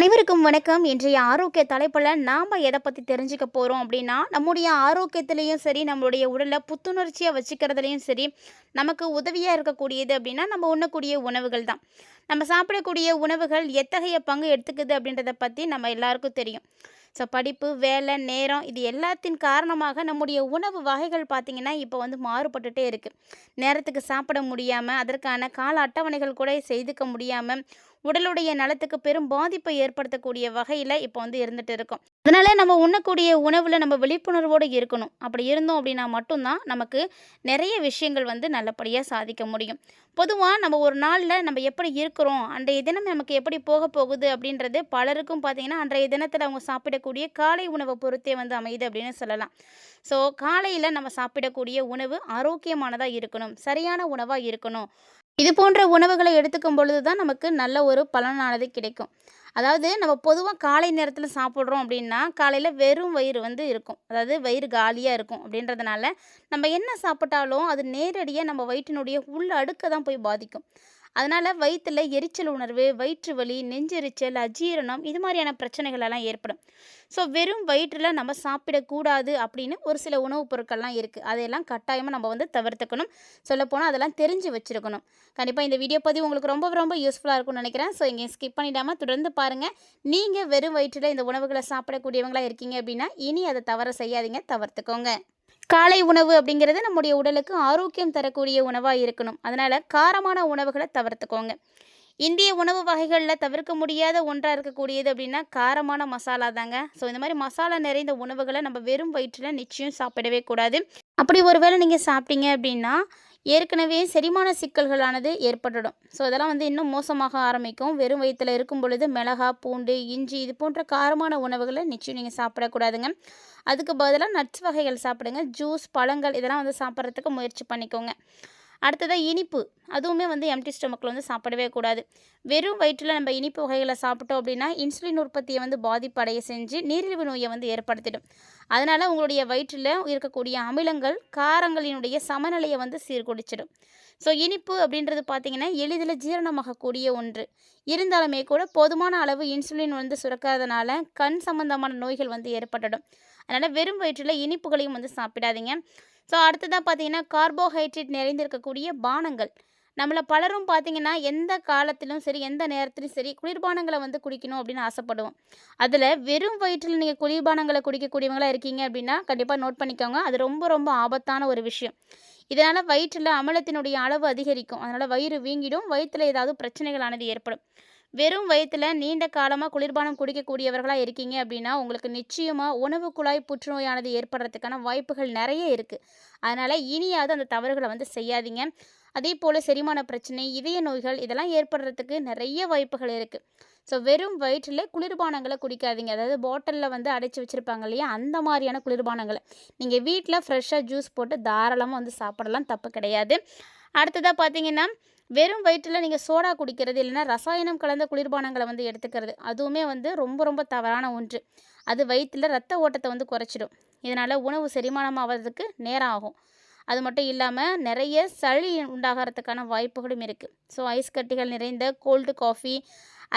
அனைவருக்கும் வணக்கம். இன்றைய ஆரோக்கிய தலைப்பில் நாம் எதை பற்றி தெரிஞ்சுக்க போகிறோம் அப்படின்னா, நம்முடைய ஆரோக்கியத்திலையும் சரி, நம்மளுடைய உடலை புத்துணர்ச்சியாக வச்சுக்கிறதுலையும் சரி, நமக்கு உதவியாக இருக்கக்கூடியது அப்படின்னா நம்ம உண்ணக்கூடிய உணவுகள் தான். நம்ம சாப்பிடக்கூடிய உணவுகள் எத்தகைய பங்கு எடுத்துக்குது அப்படின்றத பற்றி நம்ம எல்லாருக்கும் தெரியும். ஸோ படிப்பு, வேலை, நேரம் இது எல்லாத்தின் காரணமாக நம்முடைய உணவு வகைகள் பார்த்திங்கன்னா இப்போ மாறுபட்டுட்டே இருக்குது. நேரத்துக்கு சாப்பிட முடியாமல், அதற்கான கால அட்டவணைகள் கூட செய்துக்க முடியாமல், உடலுடைய நலத்துக்கு பெரும் பாதிப்பை ஏற்படுத்தக்கூடிய வகையில் இப்போ இருந்துட்டு இருக்கோம். அதனால் நம்ம உண்ணக்கூடிய உணவில் நம்ம விழிப்புணர்வோடு இருக்கணும். அப்படி இருந்தோம் அப்படின்னா மட்டும்தான் நமக்கு நிறைய விஷயங்கள் நல்லபடியாக சாதிக்க முடியும். பொதுவாக நம்ம ஒரு நாளில் நம்ம எப்படி இருக்கிறோம், அன்றைய தினம் நமக்கு எப்படி போக போகுது அப்படின்றது பலருக்கும் பார்த்திங்கன்னா அன்றைய தினத்தில் அவங்க சாப்பிடக்கூடிய காலை உணவை பொறுத்தே அமையுது அப்படின்னு சொல்லலாம். ஸோ காலையில் நம்ம சாப்பிடக்கூடிய உணவு ஆரோக்கியமானதாக இருக்கணும், சரியான உணவாக இருக்கணும். இது போன்ற உணவுகளை எடுத்துக்கும் பொழுது தான் நமக்கு நல்ல ஒரு பலனானது கிடைக்கும். அதாவது நம்ம பொதுவாக காலை நேரத்தில் சாப்பிட்றோம் அப்படின்னா, காலையில் வெறும் வயிறு இருக்கும். அதாவது வயிறு காலியாக இருக்கும். அப்படின்றதுனால நம்ம என்ன சாப்பிட்டாலும் அது நேரடியாக நம்ம வயிற்றினுடைய உள் அடுக்க தான் போய் பாதிக்கும். அதனால் வயிற்றில் எரிச்சல் உணர்வு, வயிற்று வலி, நெஞ்செரிச்சல், அஜீரணம் இது மாதிரியான பிரச்சனைகள் எல்லாம் ஏற்படும். ஸோ வெறும் வயிற்றில் நம்ம சாப்பிடக்கூடாது அப்படின்னு ஒரு சில உணவுப் பொருட்கள்லாம் இருக்குது. அதையெல்லாம் கட்டாயமாக நம்ம தவிர்த்துக்கணும். சொல்லப்போனால் அதெல்லாம் தெரிஞ்சு வச்சுருக்கணும். கண்டிப்பாக இந்த வீடியோ பதிவு உங்களுக்கு ரொம்ப ரொம்ப யூஸ்ஃபுல்லாக இருக்கும்னு நினைக்கிறேன். ஸோ இங்கே ஸ்கிப் பண்ணிடாமல் தொடர்ந்து பாருங்கள். நீங்கள் வெறும் வயிற்றில் இந்த உணவுகளை சாப்பிடக்கூடியவங்களாக இருக்கீங்க அப்படின்னா இனி அதை தவற செய்யாதீங்க, தவிர்த்துக்கோங்க. காலை உணவு அப்படிங்கிறது நம்முடைய உடலுக்கு ஆரோக்கியம் தரக்கூடிய உணவாக இருக்கணும். அதனால் காரமான உணவுகளை தவிர்த்துக்கோங்க. இந்திய உணவு வகைகளில் தவிர்க்க முடியாத ஒன்றாக இருக்கக்கூடியது அப்படின்னா காரமான மசாலா தாங்க. ஸோ இந்த மாதிரி மசாலா நிறைந்த உணவுகளை நம்ம வெறும் வயிற்றில் நிச்சயம் சாப்பிடவே கூடாது. அப்படி ஒரு வேளை நீங்கள் சாப்பிட்டீங்க அப்படின்னா ஏற்கனவே செரிமான சிக்கல்களானது ஏற்பட்டுடும். ஸோ இதெல்லாம் இன்னும் மோசமாக ஆரம்பிக்கும். வெறும் வயிற்றில் இருக்கும் பொழுது மிளகா, பூண்டு, இஞ்சி இது போன்ற காரமான உணவுகளை நிச்சயம் நீங்கள் சாப்பிடக்கூடாதுங்க. அதுக்கு பதிலாக நட்ஸ் வகைகள் சாப்பிடுங்க. ஜூஸ், பழங்கள் இதெல்லாம் சாப்பிட்றதுக்கு முயற்சி பண்ணிக்கோங்க. அடுத்ததாக இனிப்பு, அதுவுமே எம்டி ஸ்டொமக்கில் சாப்பிடவே கூடாது. வெறும் வயிற்றில் நம்ம இனிப்பு வகைகளை சாப்பிட்டோம் அப்படின்னா இன்சுலின் உற்பத்தியை பாதிப்படைய செஞ்சு நீரிழிவு நோயை ஏற்படுத்திடும். அதனால் உங்களுடைய வயிற்றில் இருக்கக்கூடிய அமிலங்கள் காரங்களினுடைய சமநிலையை சீர்குலைச்சிடும். ஸோ இனிப்பு அப்படின்றது பார்த்திங்கன்னா எளிதில் ஜீரணமாகக்கூடிய ஒன்று. இருந்தாலுமே கூட போதுமான அளவு இன்சுலின் சுரக்காதனால கண் சம்பந்தமான நோய்கள் ஏற்பட்டுடும். அதனால் வெறும் வயிற்றில் இனிப்புகளையும் சாப்பிடாதீங்க. ஸோ அடுத்ததாக பார்த்திங்கன்னா கார்போஹைட்ரேட் நிறைந்திருக்கக்கூடிய பானங்கள். நம்மளை பலரும் பார்த்திங்கன்னா எந்த காலத்திலும் சரி, எந்த நேரத்திலும் சரி குளிர்பானங்களை குடிக்கணும் அப்படின்னு ஆசைப்படுவோம். அதில் வெறும் வயிற்றில் நீங்கள் குளிர்பானங்களை குடிக்கக்கூடியவங்களாக இருக்கீங்க அப்படின்னா கண்டிப்பாக நோட் பண்ணிக்கோங்க. அது ரொம்ப ரொம்ப ஆபத்தான ஒரு விஷயம். இதனால் வயிற்றில் அமிலத்தினுடைய அளவு அதிகரிக்கும். அதனால் வயிறு வீங்கிடும், வயிற்றில் ஏதாவது பிரச்சனைகளானது ஏற்படும். வெறும் வயிற்றில் நீண்ட காலமாக குளிர்பானம் குடிக்கக்கூடியவர்களாக இருக்கீங்க அப்படின்னா உங்களுக்கு நிச்சயமாக உணவு குழாய் புற்றுநோயானது ஏற்படுறதுக்கான வாய்ப்புகள் நிறைய இருக்குது. அதனால் இனியாவது அந்த தவறுகளை செய்யாதீங்க. அதே போல் செரிமான பிரச்சனை, இதய நோய்கள் இதெல்லாம் ஏற்படுறதுக்கு நிறைய வாய்ப்புகள் இருக்குது. ஸோ வெறும் வயிற்றில் குளிர்பானங்களை குடிக்காதீங்க. அதாவது பாட்டிலில் அடைச்சி வச்சுருப்பாங்க இல்லையா, அந்த மாதிரியான குளிர்பானங்களை நீங்கள் வீட்டில் ஃப்ரெஷ்ஷாக ஜூஸ் போட்டு தாராளமாக சாப்பிடலாம், தப்பு கிடையாது. அடுத்ததாக பார்த்தீங்கன்னா வெறும் வயிற்றில் நீங்கள் சோடா குடிக்கிறது இல்லைன்னா ரசாயனம் கலந்த குளிர்பானங்களை எடுத்துக்கிறது அதுவுமே ரொம்ப ரொம்ப தவறான ஒன்று. அது வயிற்றில் ரத்த ஓட்டத்தை குறைச்சிடும். இதனால் உணவு செரிமானம் ஆகிறதுக்கு நேரம் ஆகும். அது மட்டும் இல்லாமல் நிறைய சளி உண்டாகிறதுக்கான வாய்ப்புகளும் இருக்குது. ஸோ ஐஸ் கட்டிகள் நிறைந்த கோல்டு காஃபி,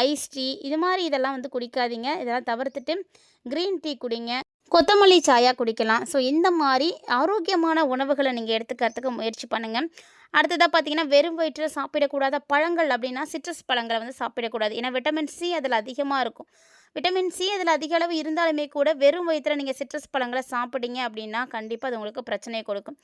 ஐஸ் டீ இது மாதிரி இதெல்லாம் குடிக்காதீங்க. இதெல்லாம் தவிர்த்துட்டு க்ரீன் டீ குடிங்க, கொத்தமல்லி சாயா குடிக்கலாம். ஸோ இந்த மாதிரி ஆரோக்கியமான உணவுகளை நீங்கள் எடுத்துக்கிறதுக்கு முயற்சி பண்ணுங்கள். அடுத்ததாக பார்த்தீங்கன்னா வெறும் வயிற்றில் சாப்பிடக்கூடாத பழங்கள் அப்படின்னா சிட்ரஸ் பழங்களை சாப்பிடக்கூடாது. ஏன்னா விட்டமின் சி அதில் அதிகமாக இருக்கும். விட்டமின் சி அதில் அதிக அளவு இருந்தாலுமே கூட வெறும் வயிற்றில் நீங்கள் சிட்ரஸ் பழங்களை சாப்பிட்டீங்க அப்படின்னா கண்டிப்பாக அது உங்களுக்கு பிரச்சனையை கொடுக்கும்.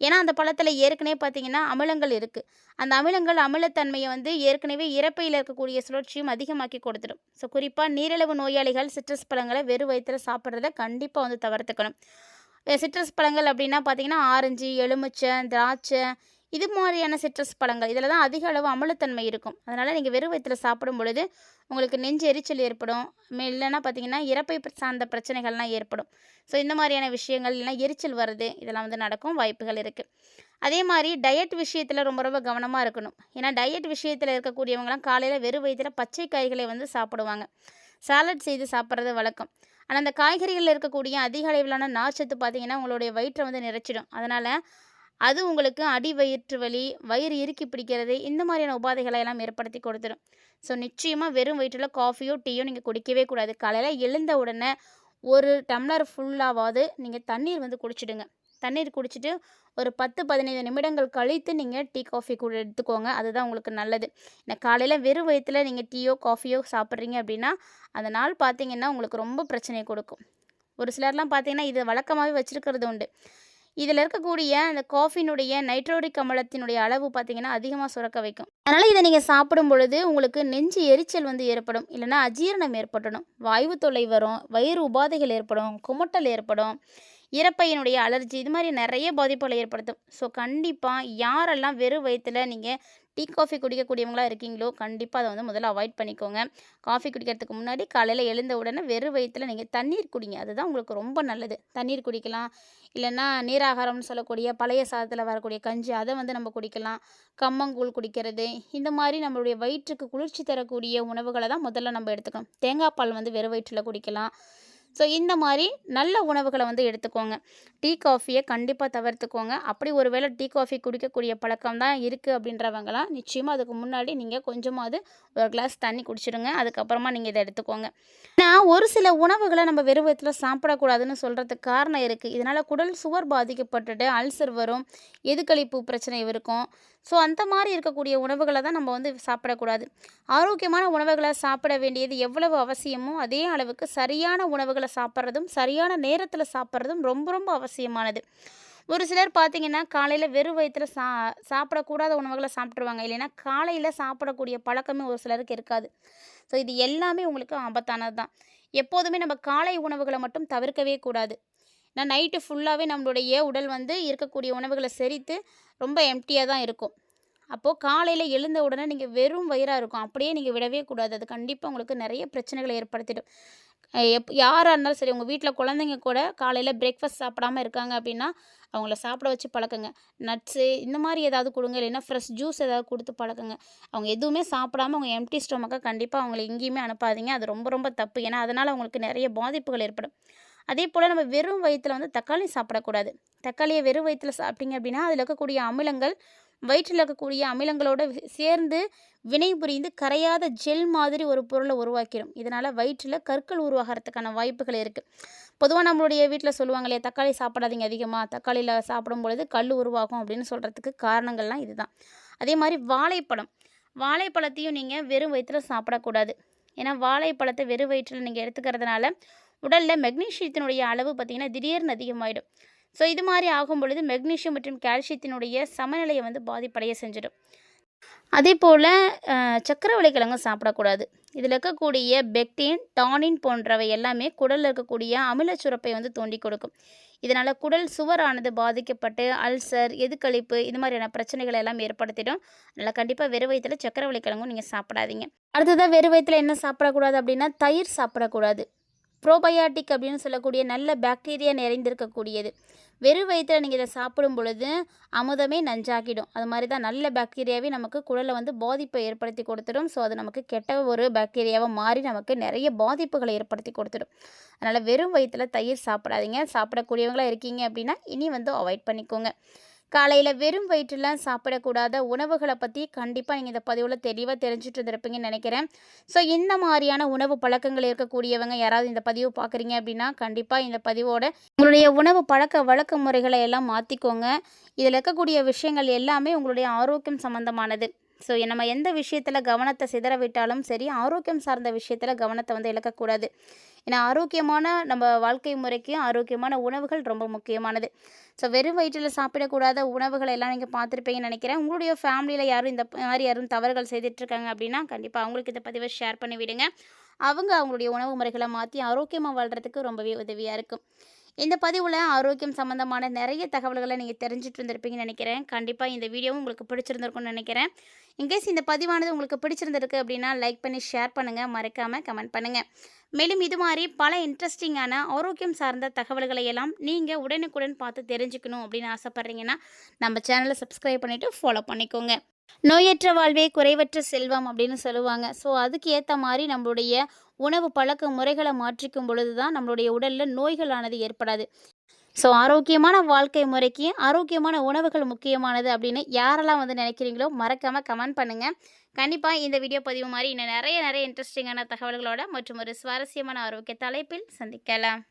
ஏன்னா அந்த பழத்தில் ஏற்கனவே பார்த்தீங்கன்னா அமிலங்கள் இருக்குது. அந்த அமிலங்கள் அமிலத்தன்மையை ஏற்கனவே இறப்பையில் இருக்கக்கூடிய சுழற்சியும் அதிகமாக்கி கொடுத்துடும். ஸோ குறிப்பாக நீரிழிவு நோயாளிகள் சிட்ரஸ் பழங்களை வெறும் வயிற்றில் சாப்பிட்றத கண்டிப்பாக தவிர்த்துக்கணும். சிட்ரஸ் பழங்கள் அப்படின்னா பார்த்தீங்கன்னா ஆரஞ்சு, எலுமிச்சை, திராட்சை இது மாதிரியான சிட்ரஸ் பழங்கள் இதில் தான் அதிக அளவு அமிலத்தன்மை இருக்கும். அதனால் நீங்கள் வெறும் வயிற்றில் சாப்பிடும் பொழுது உங்களுக்கு நெஞ்சு எரிச்சல் ஏற்படும். இல்லைன்னா பார்த்தீங்கன்னா இறப்பை சார்ந்த பிரச்சனைகள்லாம் ஏற்படும். ஸோ இந்த மாதிரியான விஷயங்கள் இல்லைனா எரிச்சல் வருது இதெல்லாம் நடக்கும் வாய்ப்புகள் இருக்குது. அதே மாதிரி டயட் விஷயத்தில் ரொம்ப ரொம்ப கவனமாக இருக்கணும். ஏன்னா டயட் விஷயத்தில் இருக்கக்கூடியவங்களாம் காலையில் வெறும் வயிற்றில் பச்சை காய்களை சாப்பிடுவாங்க. சாலட் செய்து சாப்பிட்றது வழக்கம். ஆனால் அந்த காய்கறிகளில் இருக்கக்கூடிய அதிக அளவிலான நார்ச்சத்து பார்த்திங்கன்னா உங்களுடைய வயிற்றை நிறைச்சிடும். அதனால் அது உங்களுக்கு அடி வயிற்று வலி, வயிறு இறுக்கி பிடிக்கிறது இந்த மாதிரியான உபாதைகளை எல்லாம் ஏற்படுத்தி கொடுத்துரும். ஸோ நிச்சயமாக வெறும் வயிற்றில காஃபியோ டீயோ நீங்கள் குடிக்கவே கூடாது. காலையில் எழுந்த உடனே ஒரு டம்ளர் ஃபுல்லாவது நீங்கள் தண்ணீர் வந்து குடிச்சிடுங்க. தண்ணீர் குடிச்சிட்டு ஒரு 10-15 நிமிடங்கள் கழித்து நீங்கள் டீ காஃபி கூட எடுத்துக்கோங்க. அதுதான் உங்களுக்கு நல்லது. ஏன்னா காலையில் வெறும் வயித்துல நீங்கள் டீயோ காஃபியோ சாப்பிட்றீங்க அப்படின்னா அந்த நாள் பார்த்தீங்கன்னா உங்களுக்கு ரொம்ப பிரச்சனையை கொடுக்கும். ஒரு சிலர்லாம் பார்த்தீங்கன்னா இது வழக்கமாகவே வச்சுருக்கிறது உண்டு. இதில் இருக்கக்கூடிய அந்த காஃபினுடைய நைட்ரோரிக் அமிலத்தினுடைய அளவு பார்த்தீங்கன்னா அதிகமாக சுரக்க வைக்கும். அதனால் இதை நீங்கள் சாப்பிடும் பொழுது உங்களுக்கு நெஞ்சு எரிச்சல் வந்து ஏற்படும், இல்லைன்னா அஜீரணம் ஏற்படணும், வாய்வு தொல்லை வரும், வயிறு உபாதைகள் ஏற்படும், குமட்டல் ஏற்படும், இரைப்பையினுடைய அலர்ஜி இது மாதிரி நிறைய பாதிப்புகளை ஏற்படுத்தும். ஸோ கண்டிப்பாக யாரெல்லாம் வெறும் வயிற்றில் நீங்கள் டீ காஃபி குடிக்கக்கூடியவங்களா இருக்கீங்களோ கண்டிப்பாக அதை வந்து முதல்ல அவாய்ட் பண்ணிக்கோங்க. காஃபி குடிக்கிறதுக்கு முன்னாடி காலையில் எழுந்த உடனே வெறும் வயிற்றில் நீங்கள் தண்ணீர் குடிங்க. அதுதான் உங்களுக்கு ரொம்ப நல்லது. தண்ணீர் குடிக்கலாம், இல்லைன்னா நீராகாரம்னு சொல்லக்கூடிய பழைய சாதத்தில் வரக்கூடிய கஞ்சி அதை வந்து நம்ம குடிக்கலாம். கம்மங்கூழ் குடிக்கிறது இந்த மாதிரி நம்மளுடைய வயிற்றுக்கு குளிர்ச்சி தரக்கூடிய உணவுகளை தான் முதல்ல நம்ம எடுத்துக்கணும். தேங்காய் பால் வந்து வெறும் வயிற்றில் குடிக்கலாம். ஸோ இந்த மாதிரி நல்ல உணவுகளை வந்து எடுத்துக்கோங்க. டீ காஃபியை கண்டிப்பாக தவிர்த்துக்கோங்க. அப்படி ஒரு வேளை டீ காஃபி குடிக்கக்கூடிய பழக்கம் தான் இருக்குது அப்படின்றவங்களாம் நிச்சயமாக அதுக்கு முன்னாடி நீங்கள் கொஞ்சமாவது ஒரு கிளாஸ் தண்ணி குடிச்சிடுங்க. அதுக்கப்புறமா நீங்கள் இதை எடுத்துக்கோங்க. ஏன்னா ஒரு சில உணவுகளை நம்ம வெறும் வயித்துல சாப்பிடக்கூடாதுன்னு சொல்கிறதுக்கு காரணம் இருக்குது. இதனால் குடல் சுவர் பாதிக்கப்பட்டுட்டு அல்சர் வரும், எதுக்களிப்பு பிரச்சனை இருக்கும். ஸோ அந்த மாதிரி இருக்கக்கூடிய உணவுகளை தான் நம்ம வந்து சாப்பிடக்கூடாது. ஆரோக்கியமான உணவுகளை சாப்பிட வேண்டியது எவ்வளவு அவசியமோ அதே அளவுக்கு சரியான உணவுகளை சாப்பிட்றதும் சரியான நேரத்தில் சாப்பிட்றதும் ரொம்ப ரொம்ப அவசியமானது. ஒரு சிலர் பார்த்தீங்கன்னா காலையில் வெறும் வயித்துல சாப்பிடக்கூடாத உணவுகளை சாப்பிட்ருவாங்க, இல்லைன்னா காலையில் சாப்பிடக்கூடிய பழக்கமே ஒரு சிலருக்கு இருக்காது. ஸோ இது எல்லாமே உங்களுக்கு ஆபத்தானது தான். எப்போதுமே நம்ம காலை உணவுகளை மட்டும் தவிர்க்கவே கூடாது. ஏன்னா நைட்டு ஃபுல்லாகவே நம்மளுடைய உடல் வந்து இருக்கக்கூடிய உணவுகளை செரித்து ரொம்ப எம்டியாக தான் இருக்கும். அப்போது காலையில் எழுந்த உடனே நீங்கள் வெறும் வயிறாக இருக்கும், அப்படியே நீங்கள் விடவே கூடாது. அது கண்டிப்பாக உங்களுக்கு நிறைய பிரச்சனைகளை ஏற்படுத்திடும். யாராக இருந்தாலும் சரி, உங்கள் வீட்டில் குழந்தைங்க கூட காலையில் பிரேக்ஃபாஸ்ட் சாப்பிடாமல் இருக்காங்க அப்படின்னா அவங்கள சாப்பிட வச்சு பழக்குங்க. நட்ஸு இந்த மாதிரி ஏதாவது கொடுங்க, இல்லைன்னா ஃப்ரெஷ் ஜூஸ் ஏதாவது கொடுத்து பழக்குங்க. அவங்க எதுவுமே சாப்பிடாமல் அவங்க எம்டி ஸ்டொமக்காக கண்டிப்பாக அவங்கள எங்கேயுமே அனுப்பாதீங்க. அது ரொம்ப ரொம்ப தப்பு. ஏன்னா அதனால் அவங்களுக்கு நிறைய பாதிப்புகள் ஏற்படும். அதே போல் நம்ம வெறும் வயிற்றில் வந்து தக்காளி சாப்பிடக்கூடாது. தக்காளியை வெறும் வயிற்றில் சாப்பிட்டீங்க அப்படின்னா அதில் இருக்கக்கூடிய அமிலங்கள் வயிற்றில் இருக்கக்கூடிய அமிலங்களோடு சேர்ந்து வினை புரிந்து கரையாத ஜெல் மாதிரி ஒரு பொருளை உருவாக்கிடும். இதனால் வயிற்றில் கற்கள் உருவாகிறதுக்கான வாய்ப்புகள் இருக்குது. பொதுவாக நம்மளுடைய வீட்டில் சொல்லுவாங்க இல்லையா, தக்காளி சாப்பிடாதீங்க அதிகமாக, தக்காளியில் சாப்பிடும் பொழுது கல் உருவாகும் அப்படின்னு சொல்கிறதுக்கு காரணங்கள்லாம் இதுதான். அதே மாதிரி வாழைப்பழத்தையும் நீங்கள் வெறும் வயிற்றில் சாப்பிடக்கூடாது. ஏன்னா வாழைப்பழத்தை வெறும் வயிற்றில் நீங்கள் எடுத்துக்கிறதுனால உடலில் மெக்னீஷியத்தினுடைய அளவு பார்த்திங்கன்னா திடீர்னு அதிகமாகிடும். ஸோ இது மாதிரி ஆகும் பொழுது மெக்னீஷியம் மற்றும் கால்சியத்தினுடைய சமநிலையை வந்து பாதிப்படைய செஞ்சிடும். அதே போல் சக்கரவள்ளி கிழங்கும் சாப்பிடக்கூடாது. இதில் இருக்கக்கூடிய பெக்டின், டானின் போன்றவை எல்லாமே குடலில் இருக்கக்கூடிய அமிலச்சுரப்பை வந்து தூண்டி கொடுக்கும். இதனால் குடல் சுவரானது பாதிக்கப்பட்டு அல்சர், எதுக்களிப்பு இது மாதிரியான பிரச்சனைகளை எல்லாம் ஏற்படுத்திடும். அதனால் கண்டிப்பாக வெறும் வயித்துல சக்கரவள்ளி கிழங்கும் நீங்கள் சாப்பிடாதீங்க. அடுத்ததாக வெறும் வயித்துல என்ன சாப்பிடக்கூடாது அப்படின்னா தயிர் சாப்பிடக்கூடாது. ப்ரோபயாட்டிக் அப்படின்னு சொல்லக்கூடிய நல்ல பாக்டீரியா நிறைந்திருக்கக்கூடியது. வெறும் வயிற்றில் நீங்கள் இதை சாப்பிடும் பொழுது அமுதமே நஞ்சாக்கிடும். அது மாதிரி தான் நல்ல பாக்டீரியாவே நமக்கு குடலில் வந்து பாதிப்பை ஏற்படுத்தி கொடுத்துடும். ஸோ அது நமக்கு கெட்ட ஒரு பாக்டீரியாவாக மாறி நமக்கு நிறைய பாதிப்புகளை ஏற்படுத்தி கொடுத்துடும். அதனால் வெறும் வயிற்றில் தயிர் சாப்பிடாதீங்க. சாப்பிடக்கூடியவங்களாக இருக்கீங்க அப்படின்னா இனி வந்து அவாய்ட் பண்ணிக்கோங்க. காலையில் வெறும் வயிற்றில் சாப்பிடக்கூடாத உணவுகளை பற்றி கண்டிப்பாக நீங்கள் இந்த பதிவில் தெளிவாக தெரிஞ்சுட்டு இருந்திருப்பீங்கன்னு நினைக்கிறேன். ஸோ இந்த மாதிரியான உணவு பழக்கங்கள் இருக்கக்கூடியவங்க யாராவது இந்த பதிவு பார்க்குறீங்க அப்படின்னா கண்டிப்பாக இந்த பதிவோட உங்களுடைய உணவு பழக்க வழக்க முறைகளை எல்லாம் மாற்றிக்கோங்க. இதில் இருக்கக்கூடிய விஷயங்கள் எல்லாமே உங்களுடைய ஆரோக்கியம் சம்மந்தமானது. ஸோ நம்ம எந்த விஷயத்தில் கவனத்தை சிதற விட்டாலும் சரி, ஆரோக்கியம் சார்ந்த விஷயத்தில் கவனத்தை வந்து இழக்கக்கூடாது. ஏன்னா ஆரோக்கியமான நம்ம வாழ்க்கை முறைக்கு ஆரோக்கியமான உணவுகள் ரொம்ப முக்கியமானது. ஸோ வெறும் வயிற்றில் சாப்பிடக்கூடாத உணவுகளை எல்லாம் நீங்கள் பார்த்துருப்பீங்கன்னு நினைக்கிறேன். உங்களுடைய ஃபேமிலியில் யாரும் இந்த மாதிரி யாரும் தவறுகள் செய்துட்ருக்காங்க அப்படின்னா கண்டிப்பாக அவங்களுக்கு இந்த பதிவை ஷேர் பண்ணி விடுங்க. அவங்க அவங்களுடைய உணவு முறைகளை மாற்றி ஆரோக்கியமாக வாழ்கிறதுக்கு ரொம்பவே உதவியாக இருக்கும். இந்த பதிவில் ஆரோக்கியம் சம்மந்தமான நிறைய தகவல்களை நீங்கள் தெரிஞ்சுட்டு இருந்திருப்பீங்கன்னு நினைக்கிறேன். கண்டிப்பாக இந்த வீடியோவும் உங்களுக்கு பிடிச்சிருந்துருக்கும்னு நினைக்கிறேன். இன்கேஸ் இந்த பதிவானது உங்களுக்கு பிடிச்சிருந்திருக்கு அப்படின்னா லைக் பண்ணி ஷேர் பண்ணுங்கள், மறக்காமல் கமெண்ட் பண்ணுங்கள். மேலும் இது மாதிரி பல இன்ட்ரெஸ்டிங்கான ஆரோக்கியம் சார்ந்த தகவல்களை எல்லாம் நீங்கள் உடனுக்குடன் பார்த்து தெரிஞ்சுக்கணும் அப்படின்னு ஆசைப்பட்றீங்கன்னா நம்ம சேனலை சப்ஸ்கிரைப் பண்ணிவிட்டு ஃபாலோ பண்ணிக்கோங்க. நோயற்ற வாழ்வே குறைவற்ற செல்வம் அப்படின்னு சொல்லுவாங்க. ஸோ அதுக்கு ஏற்ற மாதிரி நம்மளுடைய உணவு பழக்க முறைகளை மாற்றிக்கும் பொழுது தான் நம்மளுடைய உடலில் நோய்களானது ஏற்படாது. ஸோ ஆரோக்கியமான வாழ்க்கை முறைக்கு ஆரோக்கியமான உணவுகள் முக்கியமானது அப்படின்னு யாரெல்லாம் வந்து நினைக்கிறீங்களோ மறக்காமல் கமெண்ட் பண்ணுங்கள். கண்டிப்பாக இந்த வீடியோ பதிவு மாதிரி இன்னும் நிறைய நிறைய இன்ட்ரெஸ்டிங்கான தகவல்களோட மற்றும் ஒரு சுவாரஸ்யமான ஆரோக்கிய தலைப்பில் சந்திக்கலாம்.